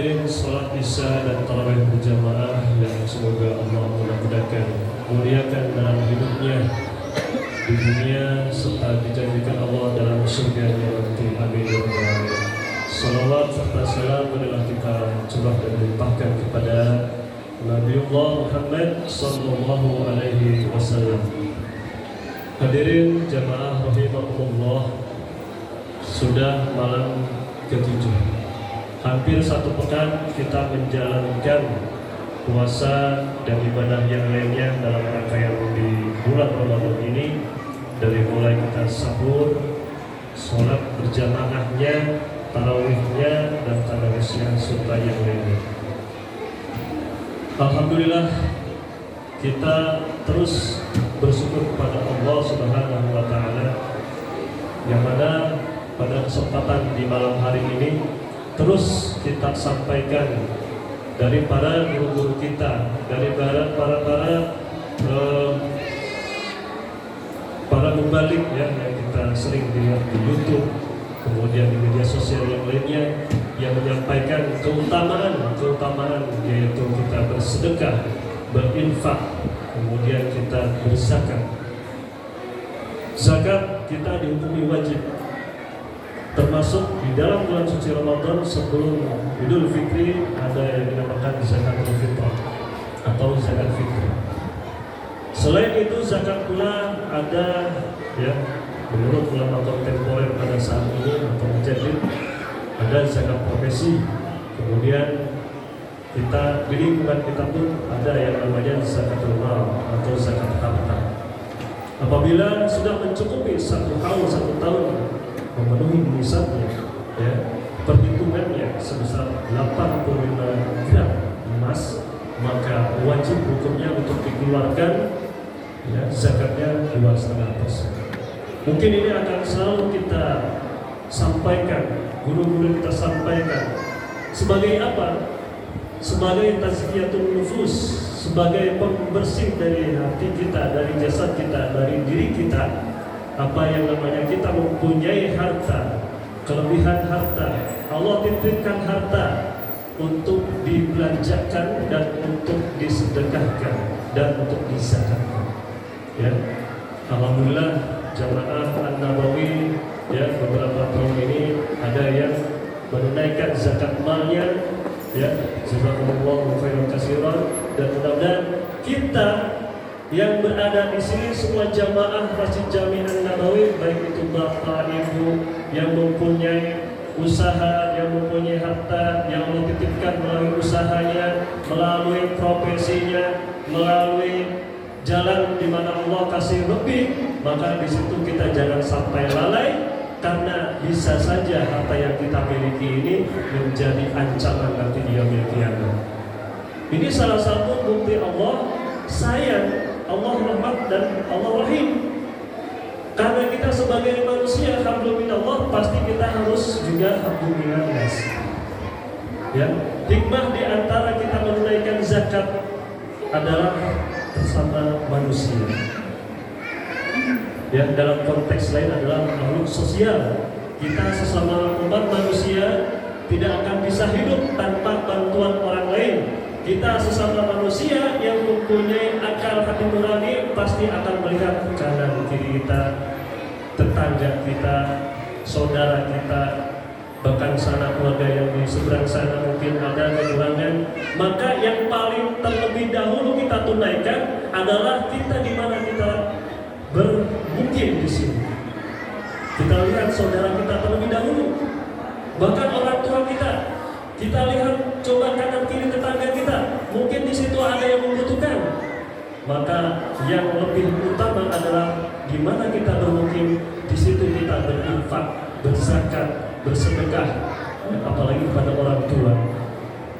Hadirin sholat isya dan tarawih berjamaah yang semoga Allah mudah-mudahkan, muliakan dalam hidupnya di dunia serta dijanjikan Allah dalam surga-Nya nanti. Amin ya rabbal alamin. Salawat serta salam adalah kita curah dan limpahkan kepada Nabiullah Muhammad sallallahu alaihi wasallam. Hadirin jamaah rahimakumullah, sudah malam ke-7. Hampir satu pekan kita menjalankan puasa dan ibadah yang lainnya dalam rangkaian di bulan Ramadan ini. Dari mulai kita sahur, sholat berjamaahnya, tarawihnya, dan tadarusnya serta yang lainnya. Alhamdulillah, kita terus bersyukur kepada Allah Subhanahu wa Ta'ala, yang mana pada kesempatan di malam hari ini terus kita sampaikan dari para guru-guru kita, dari para mubalik ya, yang kita sering lihat di YouTube, kemudian di media sosial yang lainnya, yang menyampaikan keutamaan yaitu kita bersedekah, berinfak, kemudian kita berzakat. Zakat kita dihukumi wajib, termasuk di dalam bulan suci Ramadan sebelum Idul Fitri ada yang dinamakan zakatul fitrah atau zakat fitri. Selain itu zakat pula ada ya, menurut ulama kontemporer pada saat ini atau mujaddid, ada zakat profesi. Kemudian kita di lingkungan kita pun ada yang namanya zakatul mal atau zakat harta. Apabila sudah mencukupi satu tahun memenuhi nisabnya, ya, perhitungannya sebesar 85 gram emas, maka wajib hukumnya untuk dikeluarkan ya, zakatnya 2,5%. Mungkin ini akan selalu kita sampaikan, guru-guru kita sampaikan sebagai apa? Sebagai tazkiyatun nufus, sebagai pembersih dari hati kita, dari jasad kita, dari diri kita. Apa yang namanya kita mempunyai harta, kelebihan harta, Allah titipkan harta untuk dibelanjakan dan untuk disedekahkan dan untuk dizakatkan. Ya, alhamdulillah jamaah An-Nabawi ya, beberapa tahun ini ada yang menunaikan zakat malnya, ya, jazakumullahu khairan katsiran, dan mudah-mudahan kita yang berada di sini semua jamaah Masjid Jami' An-Nabawi, baik itu bapak ibu yang mempunyai usaha, yang mempunyai harta yang Allah titipkan melalui usahanya, melalui profesinya, melalui jalan di mana Allah kasih lebih, maka di situ kita jangan sampai lalai, karena bisa saja harta yang kita miliki ini menjadi ancaman nanti di yaumil qiyamah. Ini salah satu bukti Allah sayang, Allah rahmat dan Allah rahim. Karena kita sebagai manusia, alhamdulillah, pasti kita harus juga alhamdulillah. Ya, hikmah di antara kita menunaikan zakat adalah bersama manusia. Ya, dalam konteks lain adalah makhluk sosial. Kita sesama umat manusia tidak akan bisa hidup tanpa bantuan orang lain. Kita sesama manusia yang mempunyai akal hati nurani pasti akan melihat kanan kiri kita, tetangga kita, saudara kita, bahkan sanak keluarga yang di seberang sana mungkin ada kekurangan. Maka yang paling terlebih dahulu kita tunaikan adalah kita di mana kita bermukim di sini. Kita lihat saudara kita terlebih dahulu, bahkan orang tua kita. Kita lihat coba kanan kiri tetangga kita, mungkin di situ ada yang membutuhkan. Maka yang lebih utama adalah di mana kita bermukim, di situ kita berinfak, berzakat, bersedekah, apalagi kepada orang tua,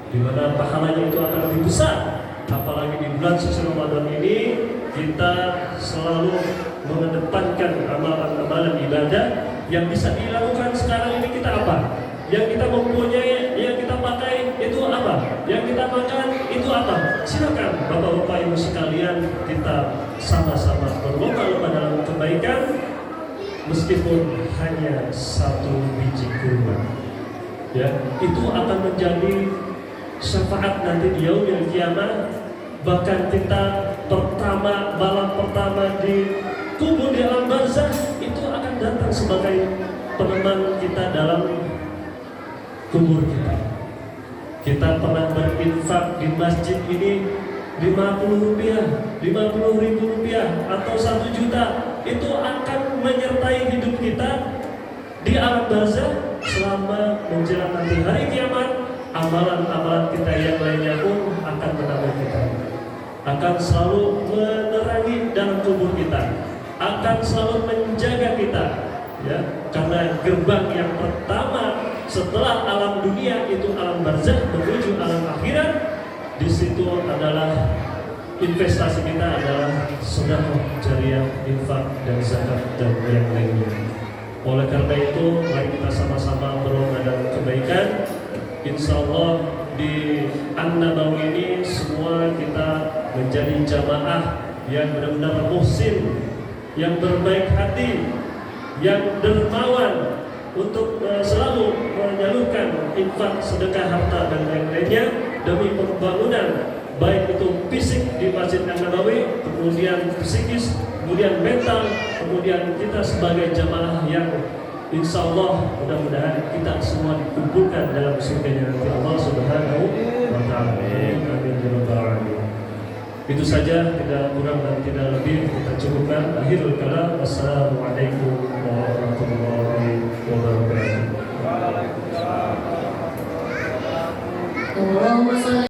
di mana pahalanya itu akan lebih besar. Apalagi di bulan suci Ramadan ini kita selalu mengedepankan amalan-amalan ibadah yang bisa dilakukan sekarang ini. Kita apa? Yang kita mempunyai, yang kita pakai itu apa? Yang kita makan itu apa? Silakan Bapak-bapak Ibu sekalian, kita sama-sama berlomba-lomba dalam kebaikan, meskipun hanya 1 biji kurma. Ya, itu akan menjadi syafaat nanti di yaumil kiamah. Bahkan kita malam pertama di kubur di alam barzakh itu akan datang sebagai peneman kita dalam kubur kita. Kita pernah berinfak di masjid ini 50 rupiah, 50 ribu rupiah atau 1 juta, itu akan menyertai hidup kita di alam barzakh selama menjelang nanti hari kiamat. Amalan-amalan kita yang lainnya pun akan menambah kita, akan selalu menerangi dalam kubur kita, akan selalu menjaga kita, ya, karena gerbang yang pertama setelah alam dunia itu alam barzakh menuju alam akhirat. Di situ adalah investasi kita adalah sedekah jariyah, infak dan zakat dan yang lainnya. Oleh karena itu, mari kita sama-sama berlomba dalam kebaikan. Insya Allah di An-Nabawi ini semua kita menjadi jamaah yang benar-benar muhsin, yang berbaik hati, yang dermawan untuk selalu menyalurkan infak, sedekah, harta dan lain-lainnya demi pembangunan baik itu fisik di Masjid An-Nabawi, kemudian psikis, kemudian mental, kemudian kita sebagai jamaah yang insya Allah mudah-mudahan kita semua dikumpulkan dalam surganya nanti Allah Subhanahu wa Ta'ala. Amin ya rabbal alamin. Itu saja, tidak kurang dan tidak lebih, kita cukupkan. Akhirul kalam, wassalamualaikum warahmatullahi wabarakatuh.